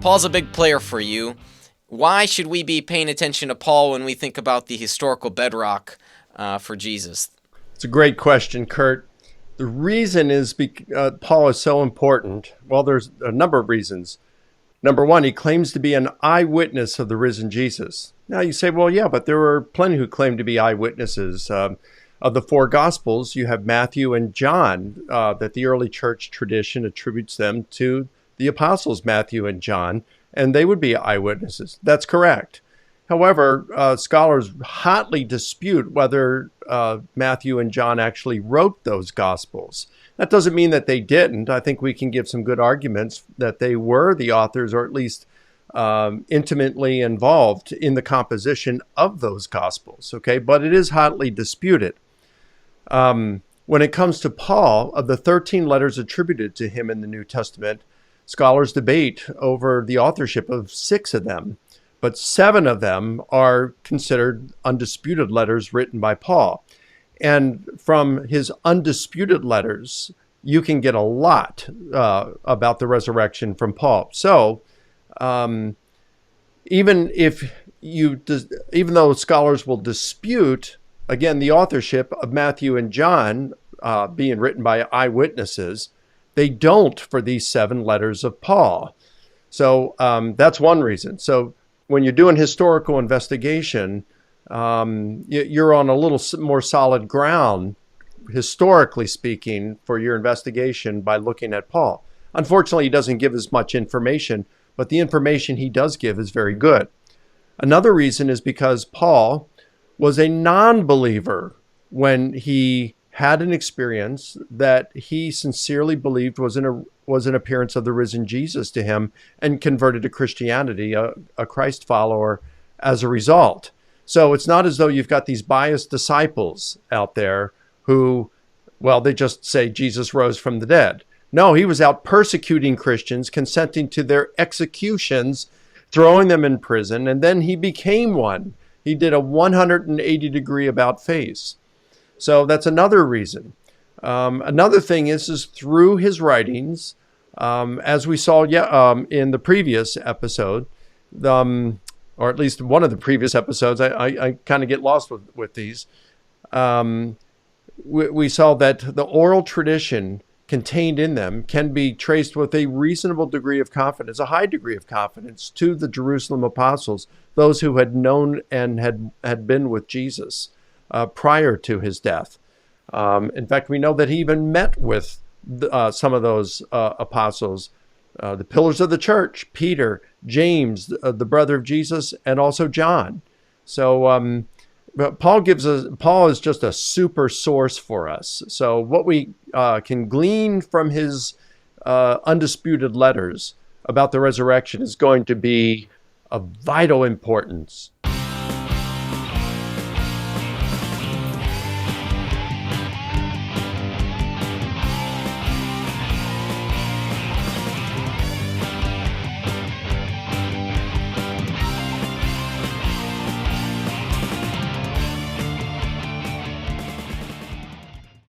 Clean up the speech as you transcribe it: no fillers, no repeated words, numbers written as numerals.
Paul's a big player for you. Why should we be paying attention to Paul when we think about the historical bedrock for Jesus? It's a great question, Kurt. The reason is Paul is so important. Well, there's a number of reasons. Number one, he claims to be an eyewitness of the risen Jesus. Now you say, well, yeah, but there were plenty who claimed to be eyewitnesses. Of the four Gospels, you have Matthew and John, that the early church tradition attributes them to the apostles, Matthew and John, and they would be eyewitnesses. That's correct. However, scholars hotly dispute whether Matthew and John actually wrote those Gospels. That doesn't mean that they didn't. I think we can give some good arguments that they were the authors, or at least intimately involved in the composition of those Gospels, okay? But it is hotly disputed. When it comes to Paul, of the 13 letters attributed to him in the New Testament, scholars debate over the authorship of 6 of them. But 7 of them are considered undisputed letters written by Paul. And from his undisputed letters, you can get a lot about the resurrection from Paul. So even though scholars will dispute, again, the authorship of Matthew and John being written by eyewitnesses, they don't for these 7 letters of Paul. So that's one reason. So when you're doing historical investigation, you're on a little more solid ground, historically speaking, for your investigation by looking at Paul. Unfortunately, he doesn't give as much information, but the information he does give is very good. Another reason is because Paul was a non-believer when he had an experience that he sincerely believed was an appearance of the risen Jesus to him, and converted to Christianity, a Christ follower as a result. So it's not as though you've got these biased disciples out there who, well, they just say Jesus rose from the dead. No, he was out persecuting Christians, consenting to their executions, throwing them in prison, and then he became one. He did a 180-degree about face. So that's another reason. Another thing is through his writings, as we saw in the previous episode, or at least one of the previous episodes, I kind of get lost with these. We saw that the oral tradition contained in them can be traced with a reasonable degree of confidence, a high degree of confidence, to the Jerusalem apostles, those who had known and had been with Jesus prior to his death. In fact, we know that he even met with some of those apostles, the pillars of the church, Peter, James, the brother of Jesus, and also John. So Paul is just a super source for us. So what we can glean from his undisputed letters about the resurrection is going to be of vital importance